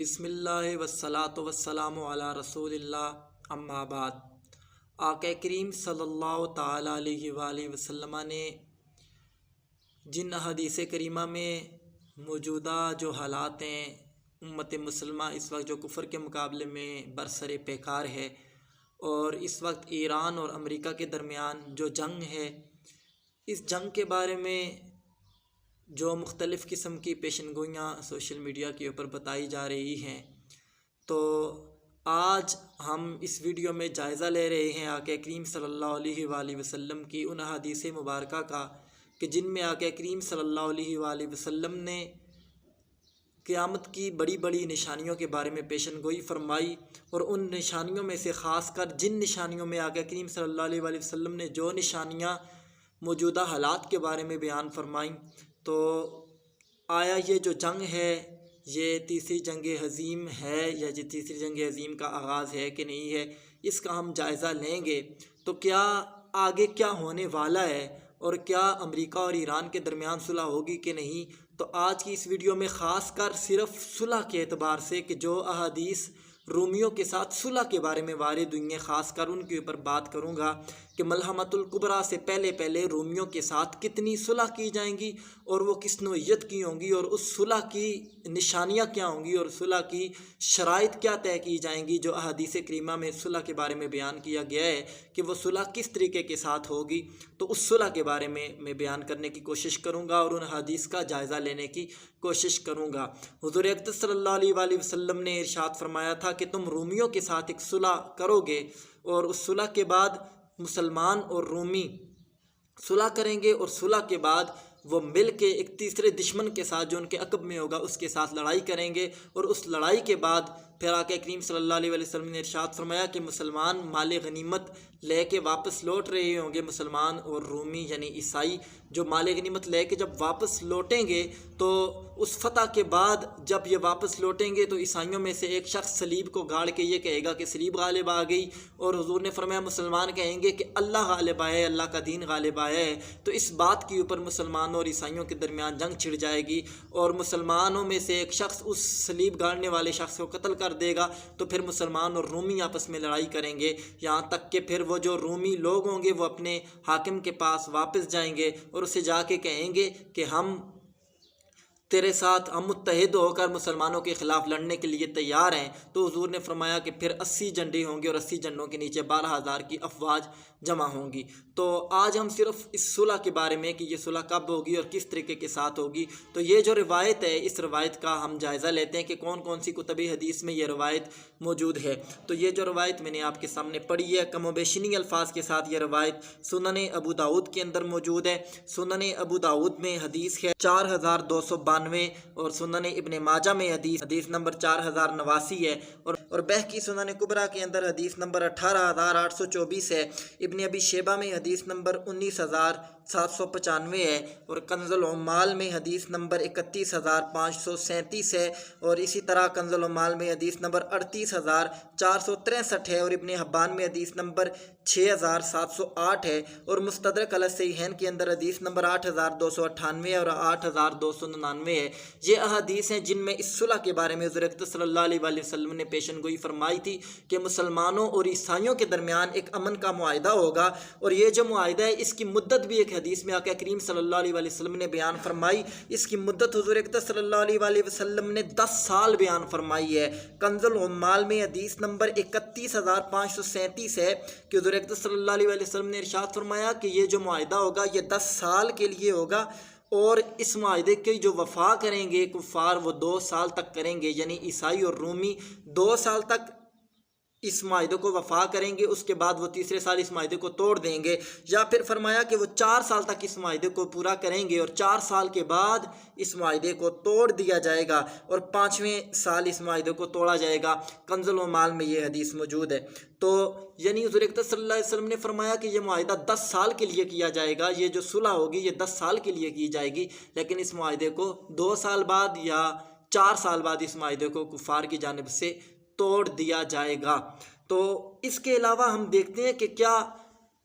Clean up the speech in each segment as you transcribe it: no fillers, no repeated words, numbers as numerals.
بسم اللہ والصلاۃ والسلام علی رسول اللہ اما بعد۔ آقا کریم صلی اللہ تعالیٰ علیہ وآلہ وسلم نے جن حدیث کریمہ میں موجودہ جو حالات ہیں، امت مسلمہ اس وقت جو کفر کے مقابلے میں برسر پیکار ہے، اور اس وقت ایران اور امریکہ کے درمیان جو جنگ ہے، اس جنگ کے بارے میں جو مختلف قسم کی پیشن گوئیاں سوشل میڈیا کے اوپر بتائی جا رہی ہیں، تو آج ہم اس ویڈیو میں جائزہ لے رہے ہیں آقا کریم صلی اللہ علیہ وآلہ وسلم کی ان حدیث مبارکہ کا کہ جن میں آقا کریم صلی اللہ علیہ وآلہ وسلم نے قیامت کی بڑی بڑی نشانیوں کے بارے میں پیشن گوئی فرمائی، اور ان نشانیوں میں سے خاص کر جن نشانیوں میں آقا کریم صلی اللہ علیہ وآلہ وسلم نے جو نشانیاں موجودہ حالات کے بارے میں بیان فرمائیں، تو آیا یہ جو جنگ ہے یہ تیسری جنگ عظیم ہے یا یہ تیسری جنگ عظیم کا آغاز ہے کہ نہیں ہے، اس کا ہم جائزہ لیں گے۔ تو کیا آگے کیا ہونے والا ہے، اور کیا امریکہ اور ایران کے درمیان صلح ہوگی کہ نہیں، تو آج کی اس ویڈیو میں خاص کر صرف صلح کے اعتبار سے کہ جو احادیث رومیوں کے ساتھ صلح کے بارے میں وارد ہوئی ہیں، خاص کر ان کے اوپر بات کروں گا کہ ملحمۃ الکبریٰ سے پہلے رومیوں کے ساتھ کتنی صلح کی جائیں گی، اور وہ کس نوعیت کی ہوں گی، اور اس صلح کی نشانیاں کیا ہوں گی، اور صلح کی شرائط کیا طے کی جائیں گی جو احادیث کریمہ میں صلح کے بارے میں بیان کیا گیا ہے کہ وہ صلح کس طریقے کے ساتھ ہوگی۔ تو اس صلح کے بارے میں بیان کرنے کی کوشش کروں گا اور ان حدیث کا جائزہ لینے کی کوشش کروں گا۔ حضور اقدس صلی اللہ علیہ وآلہ وسلم نے ارشاد فرمایا تھا کہ تم رومیوں کے ساتھ ایک صلح کرو گے، اور اس صلح کے بعد مسلمان اور رومی صلح کریں گے، اور صلح کے بعد وہ مل کے ایک تیسرے دشمن کے ساتھ جو ان کے عقب میں ہوگا اس کے ساتھ لڑائی کریں گے، اور اس لڑائی کے بعد پھر آقا کریم صلی اللہ علیہ وسلم نے ارشاد فرمایا کہ مسلمان مال غنیمت لے کے واپس لوٹ رہے ہوں گے، مسلمان اور رومی یعنی عیسائی جو مال غنیمت لے کے جب واپس لوٹیں گے، تو اس فتح کے بعد جب یہ واپس لوٹیں گے تو عیسائیوں میں سے ایک شخص صلیب کو گاڑ کے یہ کہے گا کہ صلیب غالب آ گئی، اور حضور نے فرمایا مسلمان کہیں گے کہ اللہ غالب آیا ہے، اللہ کا دین غالب آیا ہے۔ تو اس بات کے اوپر مسلمانوں اور عیسائیوں کے درمیان جنگ چھڑ جائے گی، اور مسلمانوں میں سے ایک شخص اس صلیب گاڑنے والے شخص کو قتل کر دے گا، تو پھر مسلمان اور رومی آپس میں لڑائی کریں گے، یہاں تک کہ پھر وہ جو رومی لوگ ہوں گے وہ اپنے حاکم کے پاس واپس جائیں گے اور اسے جا کے کہیں گے کہ ہم تیرے ساتھ ہم متحد ہو کر مسلمانوں کے خلاف لڑنے کے لیے تیار ہیں۔ تو حضور نے فرمایا کہ پھر 80 جھنڈے ہوں گے، اور 80 جھنڈوں کے نیچے 12,000 کی افواج جمع ہوں گی۔ تو آج ہم صرف اس صلح کے بارے میں کہ یہ صلح کب ہوگی اور کس طریقے کے ساتھ ہوگی، تو یہ جو روایت ہے اس روایت کا ہم جائزہ لیتے ہیں کہ کون کون سی کتب حدیث میں یہ روایت موجود ہے۔ تو یہ جو روایت میں نے آپ کے سامنے پڑھی ہے کم و بیشنی الفاظ کے ساتھ، یہ روایت سنن ابو داؤد کے اندر موجود ہے۔ سنن ابو داؤد میں حدیث ہے 4292، اور سنن ابن ماجہ میں حدیث نمبر 4089 ہے، اور بہقی سنن کبریٰ کے اندر حدیث نمبر 18824 ہے۔ ابن ابی شیبہ میں حدیث نمبر 19795 ہے، اور کنز العمال میں حدیث نمبر 31537 ہے، اور اسی طرح کنز العمال میں حدیث نمبر 38463 ہے، اور ابن حبان میں حدیث نمبر 6708 ہے، اور مستدرک علی الصحیحین کے اندر حدیث نمبر 8298 اور 8299 ہے۔ یہ احادیث ہیں جن میں اس صلح کے بارے میں حضور اقدس صلی اللہ علیہ وآلہ وسلم نے پیشن گوئی فرمائی تھی کہ مسلمانوں اور عیسائیوں کے درمیان ایک امن کا معاہدہ ہوگا، اور یہ جو معاہدہ ہے اس کی مدت بھی ایک حدیث میں آقا کریم صلی اللہ علیہ وآلہ وسلم نے بیان فرمائی۔ اس کی مدت حضور اقدس صلی اللہ علیہ وآلہ وسلم نے 10 سال بیان فرمائی ہے۔ کنز العمال میں حدیث نمبر 31537 ہے کہ حضور اقدس صلی اللہ علیہ وآلہ وسلم نے ارشاد فرمایا کہ یہ جو معاہدہ ہوگا یہ 10 سال کے لیے ہوگا، اور اس معاہدے کی جو وفا کریں گے کفار وہ 2 سال تک کریں گے، یعنی عیسائی اور رومی 2 سال تک اس معاہدے کو وفا کریں گے، اس کے بعد وہ تیسرے سال اس معاہدے کو توڑ دیں گے، یا پھر فرمایا کہ وہ 4 سال تک اس معاہدے کو پورا کریں گے، اور 4 سال کے بعد اس معاہدے کو توڑ دیا جائے گا، اور 5ویں سال اس معاہدے کو توڑا جائے گا۔ کنز العمال میں یہ حدیث موجود ہے۔ تو یعنی حضور اقدس صلی اللہ علیہ وسلم نے فرمایا کہ یہ معاہدہ 10 سال کے لیے کیا جائے گا، یہ جو صلح ہوگی یہ 10 سال کے لیے کی جائے گی، لیکن اس معاہدے کو 2 سال بعد یا 4 سال بعد اس معاہدے کو کفار کی جانب سے توڑ دیا جائے گا۔ تو اس کے علاوہ ہم دیکھتے ہیں کہ کیا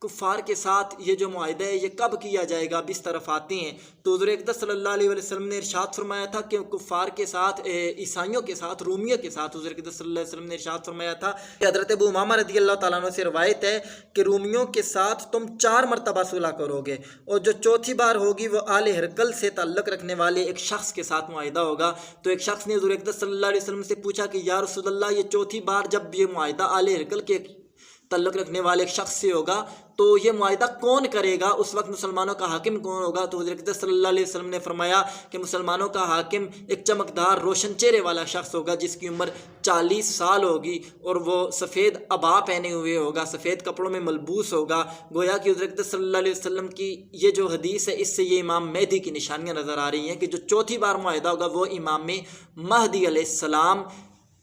کفار کے ساتھ یہ جو معاہدہ ہے یہ کب کیا جائے گا، اب اس طرف آتے ہیں تو حضور اقدس صلی اللہ علیہ وسلم نے ارشاد فرمایا تھا کہ کفار کے ساتھ، عیسائیوں کے ساتھ، رومیوں کے ساتھ حضور اقدس صلی اللہ علیہ وسلم نے ارشاد فرمایا تھا کہ حضرت ابو امامہ رضی اللہ تعالیٰ عنہ سے روایت ہے کہ رومیوں کے ساتھ تم 4 مرتبہ صلح کرو گے، اور جو چوتھی بار ہوگی وہ آل ہرقل سے تعلق رکھنے والے ایک شخص کے ساتھ معاہدہ ہوگا۔ تو ایک شخص نے حضور اقدس صلی اللہ علیہ وسلم سے پوچھا کہ یا رسول اللہ، یہ چوتھی بار جب یہ معاہدہ آل ہرقل کے تعلق رکھنے والے ایک شخص سے ہوگا تو یہ معاہدہ کون کرے گا، اس وقت مسلمانوں کا حاکم کون ہوگا؟ تو حضرت اقدس صلی اللہ علیہ وسلم نے فرمایا کہ مسلمانوں کا حاکم ایک چمکدار روشن چہرے والا شخص ہوگا جس کی عمر 40 سال ہوگی، اور وہ سفید عبا پہنے ہوئے ہوگا، سفید کپڑوں میں ملبوس ہوگا۔ گویا کہ حضرت اقدس صلی اللہ علیہ وسلم کی یہ جو حدیث ہے اس سے یہ امام مہدی کی نشانیاں نظر آ رہی ہیں کہ جو چوتھی بار معاہدہ ہوگا وہ امام مہدی علیہ السلام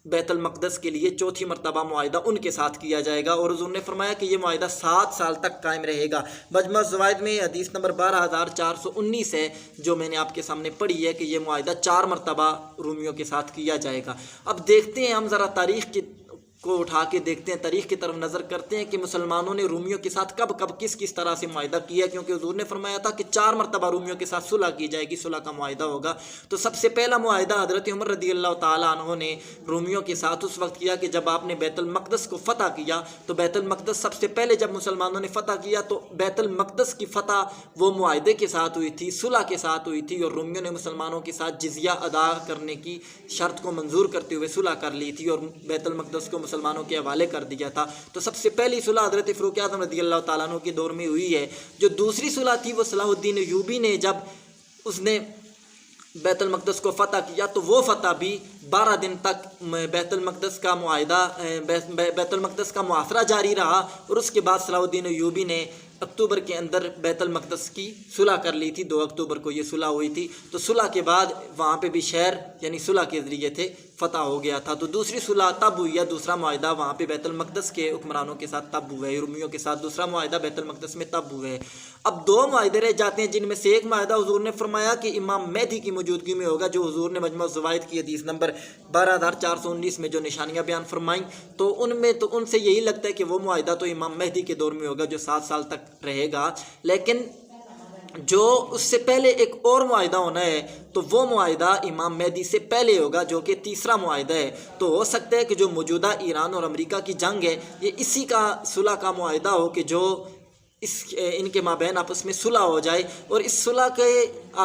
بیت المقدس کے لیے چوتھی مرتبہ معاہدہ ان کے ساتھ کیا جائے گا، اور حضور نے فرمایا کہ یہ معاہدہ 7 سال تک قائم رہے گا۔ مجمع الزوائد میں حدیث نمبر 12419 ہے جو میں نے آپ کے سامنے پڑھی ہے کہ یہ معاہدہ 4 مرتبہ رومیوں کے ساتھ کیا جائے گا۔ اب دیکھتے ہیں ہم ذرا تاریخ کو اٹھا کے دیکھتے ہیں، تاریخ کی طرف نظر کرتے ہیں کہ مسلمانوں نے رومیوں کے ساتھ کب کب کس طرح سے معاہدہ کیا، کیونکہ حضور نے فرمایا تھا کہ 4 مرتبہ رومیوں کے ساتھ صلح کی جائے گی، صلح کا معاہدہ ہوگا۔ تو سب سے پہلا معاہدہ حضرت عمر رضی اللہ تعالیٰ عنہ نے رومیوں کے ساتھ اس وقت کیا کہ جب آپ نے بیت المقدس کو فتح کیا، تو بیت المقدس سب سے پہلے جب مسلمانوں نے فتح کیا تو بیت المقدس کی فتح وہ معاہدے کے ساتھ ہوئی تھی، صلح کے ساتھ ہوئی تھی، اور رومیوں نے مسلمانوں کے ساتھ جزیہ ادا کرنے کی شرط کو منظور کرتے ہوئے صلح کر لی تھی اور بیت المقدس کو مسلمانوں کے حوالے کر دیا تھا۔ تو سب سے پہلی صلح حضرت فاروق اعظم رضی اللہ تعالیٰ عنہ کے دور میں ہوئی ہے۔ جو دوسری صلح تھی وہ صلاح الدین ایوبی نے جب اس نے بیت المقدس کو فتح کیا تو وہ فتح بھی 12 دن تک بیت المقدس کا معاہدہ، بیت المقدس کا محاصرہ جاری رہا، اور اس کے بعد صلاح الدین ایوبی نے اکتوبر کے اندر بیت المقدس کی صلح کر لی تھی۔ 2 اکتوبر کو یہ صلح ہوئی تھی۔ تو صلح کے بعد وہاں پہ بھی شہر یعنی صلح کے ذریعے تھے فتح ہو گیا تھا۔ تو دوسری صلح تب ہوئی ہے، دوسرا معاہدہ وہاں پہ بیت المقدس کے حکمرانوں کے ساتھ تب ہوا ہے، رومیوں کے ساتھ دوسرا معاہدہ بیت المقدس میں تب ہوا ہے۔ اب 2 معاہدے رہ جاتے ہیں جن میں سے ایک معاہدہ حضور نے فرمایا کہ امام مہدی کی موجودگی میں ہوگا، جو حضور نے مجمع الزوائد کی حدیث نمبر 12419 میں جو نشانیاں بیان فرمائیں، تو ان سے یہی لگتا ہے کہ وہ معاہدہ تو امام مہدی کے دور میں ہوگا جو 7 سال تک رہے گا۔ لیکن جو اس سے پہلے ایک اور معاہدہ ہونا ہے تو وہ معاہدہ امام مہدی سے پہلے ہوگا جو کہ تیسرا معاہدہ ہے۔ تو ہو سکتا ہے کہ جو موجودہ ایران اور امریکہ کی جنگ ہے یہ اسی کا صلح کا معاہدہ ہو کہ جو ان کے مابین آپس میں صلح ہو جائے، اور اس صلح کے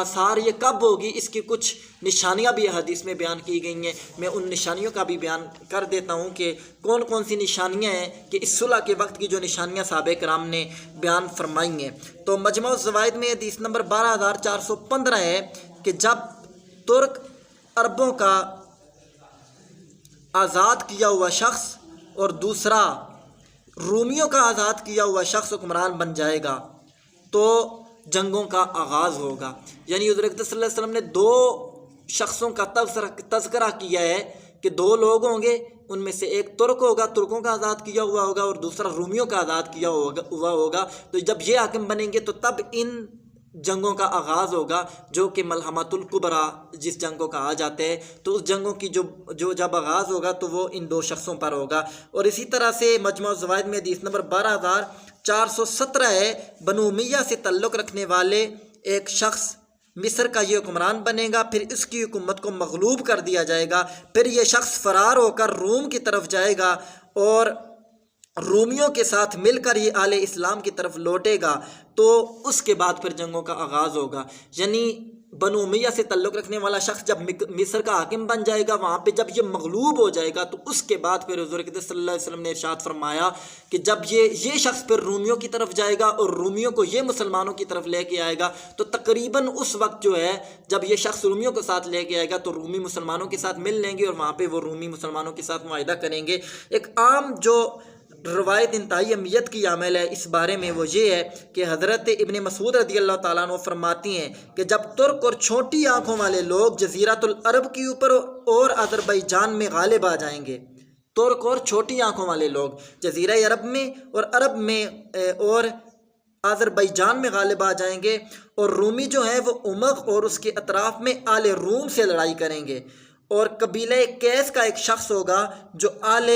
آثار یہ کب ہوگی اس کی کچھ نشانیاں بھی حدیث میں بیان کی گئی ہیں۔ میں ان نشانیوں کا بھی بیان کر دیتا ہوں کہ کون کون سی نشانیاں ہیں کہ اس صلح کے وقت کی جو نشانیاں صحابہ کرام نے بیان فرمائی ہیں۔ تو مجمع الزوائد میں حدیث نمبر 12415 ہے کہ جب ترک عربوں کا آزاد کیا ہوا شخص اور دوسرا رومیوں کا آزاد کیا ہوا شخص حکمران بن جائے گا تو جنگوں کا آغاز ہوگا۔ یعنی حضور اقدس صلی اللہ علیہ وسلم نے 2 شخصوں کا تذکرہ کیا ہے کہ 2 لوگ ہوں گے، ان میں سے ایک ترک ہوگا، ترکوں کا آزاد کیا ہوا ہوگا، اور دوسرا رومیوں کا آزاد کیا ہوا ہوگا۔ تو جب یہ حاکم بنیں گے تو تب ان جنگوں کا آغاز ہوگا جو کہ ملحمۃ الکبریٰ جس جنگ کو کہا جاتا ہے۔ تو اس جنگوں کی جو جب آغاز ہوگا تو وہ ان 2 شخصوں پر ہوگا۔ اور اسی طرح سے مجمع الزوائد میں حدیث نمبر 12417 ہے، بنو امیہ سے تعلق رکھنے والے ایک شخص مصر کا یہ حکمران بنے گا، پھر اس کی حکومت کو مغلوب کر دیا جائے گا، پھر یہ شخص فرار ہو کر روم کی طرف جائے گا اور رومیوں کے ساتھ مل کر یہ آل اسلام کی طرف لوٹے گا، تو اس کے بعد پھر جنگوں کا آغاز ہوگا۔ یعنی بنو امیہ سے تعلق رکھنے والا شخص جب مصر کا حاکم بن جائے گا، وہاں پہ جب یہ مغلوب ہو جائے گا تو اس کے بعد پھر حضور اقدس صلی اللہ علیہ وسلم نے ارشاد فرمایا کہ جب یہ شخص پھر رومیوں کی طرف جائے گا اور رومیوں کو یہ مسلمانوں کی طرف لے کے آئے گا، تو تقریباً اس وقت جو ہے جب یہ شخص رومیوں کو ساتھ لے کے آئے گا تو رومی مسلمانوں کے ساتھ مل لیں گے اور وہاں پہ وہ رومی مسلمانوں کے ساتھ معاہدہ کریں گے۔ ایک عام جو روایت انتہائی اہمیت کی عامل ہے اس بارے میں وہ یہ ہے کہ حضرت ابن مسعود رضی اللہ تعالیٰ عنہ فرماتی ہیں کہ جب ترک اور چھوٹی آنکھوں والے لوگ جزیرۃ العرب کے اوپر اور آذربائیجان میں غالب آ جائیں گے، ترک اور چھوٹی آنکھوں والے لوگ جزیرہ عرب میں اور عرب میں اور آذربائیجان میں غالب آ جائیں گے، اور رومی جو ہیں وہ امغ اور اس کے اطراف میں آل روم سے لڑائی کریں گے، اور قبیلہ کیس کا ایک شخص ہوگا جو آل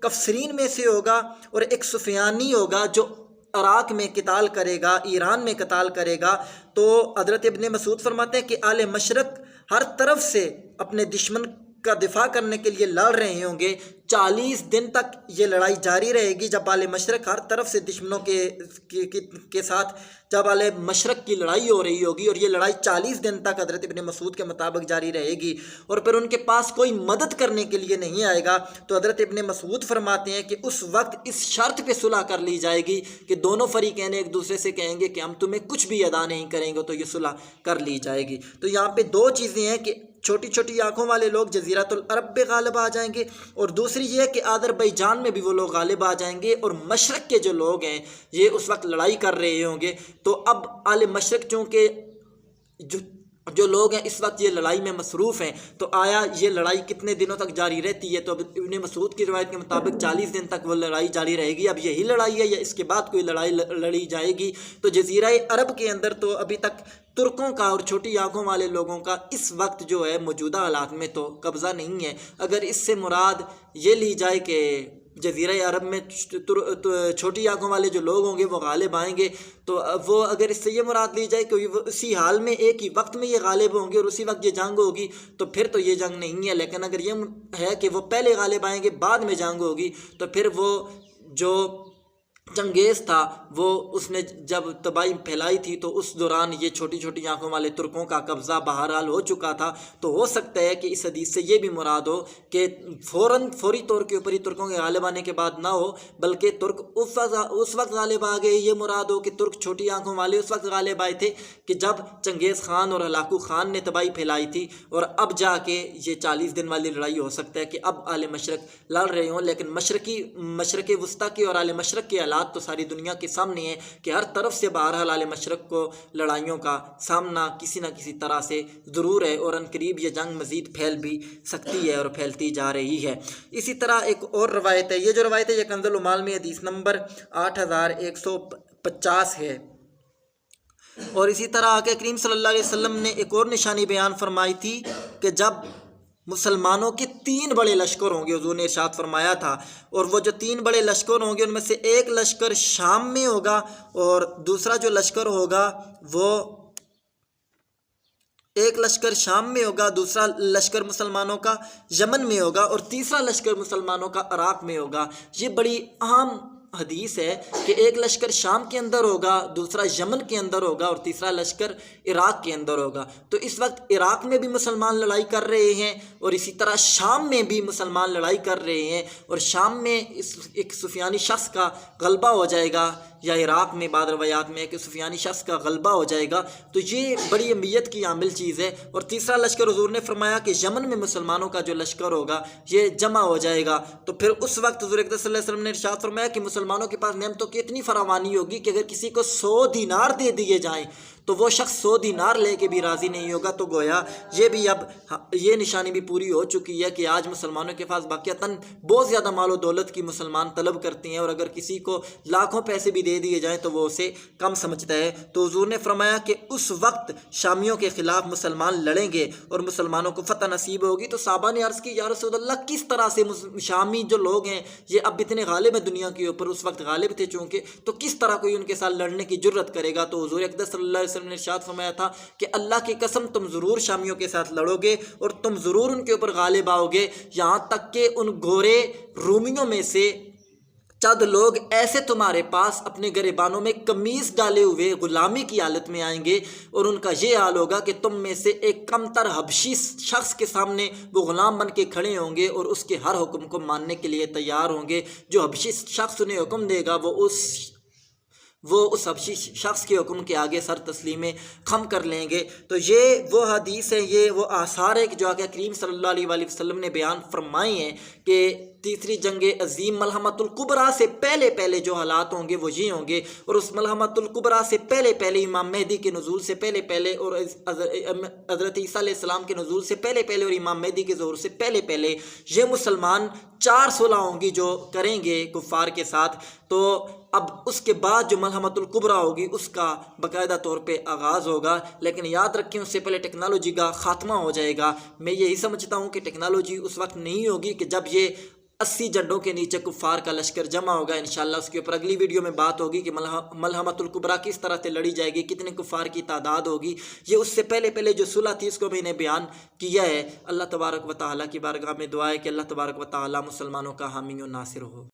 کفسرین میں سے ہوگا، اور ایک سفیانی ہوگا جو عراق میں قتال کرے گا، ایران میں قتال کرے گا، تو حضرت ابن مسعود فرماتے ہیں کہ اہل مشرق ہر طرف سے اپنے دشمن کا دفاع کرنے کے لیے لڑ رہے ہوں گے۔ 40 دن تک یہ لڑائی جاری رہے گی، جب اہل مشرق ہر طرف سے دشمنوں کے ساتھ جب اہل مشرق کی لڑائی ہو رہی ہوگی، اور یہ لڑائی 40 دن تک حضرت ابن مسعود کے مطابق جاری رہے گی، اور پھر ان کے پاس کوئی مدد کرنے کے لیے نہیں آئے گا۔ تو حضرت ابن مسعود فرماتے ہیں کہ اس وقت اس شرط پہ صلح کر لی جائے گی کہ دونوں فریقین ایک دوسرے سے کہیں گے کہ ہم تمہیں کچھ بھی ادا نہیں کریں گے، تو یہ صلح کر لی جائے گی۔ تو یہاں پہ دو چیزیں ہیں کہ چھوٹی چھوٹی آنکھوں والے لوگ جزیرۃ العرب پہ غالب آ جائیں گے، اور دوسری یہ کہ آذربائیجان میں بھی وہ لوگ غالب آ جائیں گے، اور مشرق کے جو لوگ ہیں یہ اس وقت لڑائی کر رہے ہوں گے۔ تو اب اہل مشرق چونکہ جو لوگ ہیں اس وقت یہ لڑائی میں مصروف ہیں، تو آیا یہ لڑائی کتنے دنوں تک جاری رہتی ہے؟ تو اب ابن مسعود کی روایت کے مطابق 40 دن تک وہ لڑائی جاری رہے گی۔ اب یہی لڑائی ہے یا اس کے بعد کوئی لڑائی لڑی جائے گی؟ تو جزیرہ عرب کے اندر تو ابھی تک ترکوں کا اور چھوٹی آنکھوں والے لوگوں کا اس وقت جو ہے موجودہ حالات میں تو قبضہ نہیں ہے۔ اگر اس سے مراد یہ لی جائے کہ جزیرہ عرب میں چھوٹی آنکھوں والے جو لوگ ہوں گے وہ غالب آئیں گے، تو وہ اگر اس سے یہ مراد لی جائے کہ وہ اسی حال میں ایک ہی وقت میں یہ غالب ہوں گے اور اسی وقت یہ جنگ ہوگی، تو پھر تو یہ جنگ نہیں ہے۔ لیکن اگر یہ ہے کہ وہ پہلے غالب آئیں گے بعد میں جنگ ہوگی، تو پھر وہ جو چنگیز تھا وہ اس نے جب تباہی پھیلائی تھی تو اس دوران یہ چھوٹی چھوٹی آنکھوں والے ترکوں کا قبضہ بہرحال ہو چکا تھا۔ تو ہو سکتا ہے کہ اس حدیث سے یہ بھی مراد ہو کہ فوری طور کے اوپر ہی ترکوں کے غالب آنے کے بعد نہ ہو، بلکہ ترک اس وقت غالب آ گئے، یہ مراد ہو کہ ترک چھوٹی آنکھوں والے اس وقت غالب آئے تھے کہ جب چنگیز خان اور ہلاکو خان نے تباہی پھیلائی تھی، اور اب جا کے یہ 40 دن والی لڑائی ہو سکتا ہے کہ اب اہل مشرق لڑ رہے ہوں۔ لیکن مشرق وسطیٰ کے اور اہل مشرق کے تو ساری دنیا کے سامنے ہے کہ ہر طرف سے بہرحال اہل مشرق کو لڑائیوں کا سامنا کسی نہ کسی طرح سے ضرور ہے، اور عنقریب یہ جنگ مزید پھیل بھی سکتی ہے اور پھیلتی جا رہی ہے۔ اسی طرح ایک اور روایت ہے، یہ جو روایت ہے یہ کنز العمال میں حدیث نمبر 8150 ہے۔ اور اسی طرح آقا کریم صلی اللہ علیہ وسلم نے ایک اور نشانی بیان فرمائی تھی کہ جب مسلمانوں کے 3 بڑے لشکر ہوں گے، حضور نے ارشاد فرمایا تھا، اور وہ جو 3 بڑے لشکر ہوں گے ان میں سے ایک لشکر شام میں ہوگا، اور دوسرا جو لشکر ہوگا وہ ایک لشکر شام میں ہوگا، دوسرا لشکر مسلمانوں کا یمن میں ہوگا، اور تیسرا لشکر مسلمانوں کا عراق میں ہوگا۔ یہ بڑی اہم حدیث ہے کہ ایک لشکر شام کے اندر ہوگا، دوسرا یمن کے اندر ہوگا، اور تیسرا لشکر عراق کے اندر ہوگا۔ تو اس وقت عراق میں بھی مسلمان لڑائی کر رہے ہیں، اور اسی طرح شام میں بھی مسلمان لڑائی کر رہے ہیں، اور شام میں ایک سفیانی شخص کا غلبہ ہو جائے گا، یا عراق میں بعض روایات میں ہے کہ سفیانی شخص کا غلبہ ہو جائے گا۔ تو یہ بڑی اہمیت کی عامل چیز ہے۔ اور تیسرا لشکر حضور نے فرمایا کہ یمن میں مسلمانوں کا جو لشکر ہوگا یہ جمع ہو جائے گا۔ تو پھر اس وقت حضور اقدس صلی اللہ علیہ وسلم نے ارشاد فرمایا کہ مسلمانوں کے پاس نعمتوں کی اتنی فراوانی ہوگی کہ اگر کسی کو 100 دینار دے دیے جائیں تو وہ شخص 100 دینار لے کے بھی راضی نہیں ہوگا۔ تو گویا یہ بھی اب یہ نشانی بھی پوری ہو چکی ہے کہ آج مسلمانوں کے پاس باقیتاً بہت زیادہ مال و دولت کی مسلمان طلب کرتے ہیں، اور اگر کسی کو لاکھوں پیسے بھی دے دیے جائیں تو وہ اسے کم سمجھتا ہے۔ تو حضور نے فرمایا کہ اس وقت شامیوں کے خلاف مسلمان لڑیں گے اور مسلمانوں کو فتح نصیب ہوگی۔ تو صحابہ نے عرض کی یا رسول اللہ کس طرح سے شامی جو لوگ ہیں یہ اب اتنے غالب ہیں دنیا کے اوپر، اس وقت غالب تھے چونکہ، تو کس طرح کوئی ان کے ساتھ لڑنے کی جرت کرے گا؟ تو حضور اقدس صلی اللہ علیہ وسلم نے ارشاد فرمایا تھا کہ اللہ کی قسم تم ضرور شامیوں کے ساتھ لڑو گے اور تم ضرور ان کے اوپر غالب آؤ گے، یہاں تک کہ ان گورے رومیوں میں سے چند لوگ ایسے تمہارے پاس اپنے گریبانوں میں قمیص ڈالے ہوئے غلامی کی حالت میں آئیں گے، اور ان کا یہ حال ہوگا کہ تم میں سے ایک کم تر حبشی شخص کے سامنے وہ غلام بن کے کھڑے ہوں گے اور اس کے ہر حکم کو ماننے کے لیے تیار ہوں گے۔ جو حبشی شخص انہیں حکم دے گا وہ اس حبشی شخص کے حکم کے آگے سر تسلیمیں خم کر لیں گے۔ تو یہ وہ حدیث ہے، یہ وہ آثار ہے کہ جو آقا کریم صلی اللہ علیہ وسلم نے بیان فرمائے ہیں کہ تیسری جنگ عظیم ملحمۃ الکبریٰ سے پہلے جو حالات ہوں گے وہ یہ ہوں گے، اور اس ملحمۃ الکبریٰ سے پہلے امام مہدی کے نزول سے پہلے اور حضرت عیسیٰ علیہ السلام کے نزول سے پہلے اور امام مہدی کے ظہور سے پہلے یہ مسلمان 4 صلح ہوں گی جو کریں گے کفار کے ساتھ۔ تو اب اس کے بعد جو ملحمۃ الکبریٰ ہوگی اس کا باقاعدہ طور پہ آغاز ہوگا، لیکن یاد رکھیں اس سے پہلے ٹیکنالوجی کا خاتمہ ہو جائے گا۔ میں یہی سمجھتا ہوں کہ ٹیکنالوجی اس وقت نہیں ہوگی کہ جب یہ 80 جھنڈوں کے نیچے کفار کا لشکر جمع ہوگا انشاءاللہ۔ اس کے اوپر اگلی ویڈیو میں بات ہوگی کہ ملحمۃ الکبریٰ کس طرح سے لڑی جائے گی، کتنے کفار کی تعداد ہوگی۔ یہ اس سے پہلے جو صلح تھی اس کو میں نے بیان کیا ہے۔ اللہ تبارک و تعالیٰ کی بارگاہ میں دعا ہے کہ اللہ تبارک و تعالیٰ مسلمانوں کا حامی و ناصر ہو۔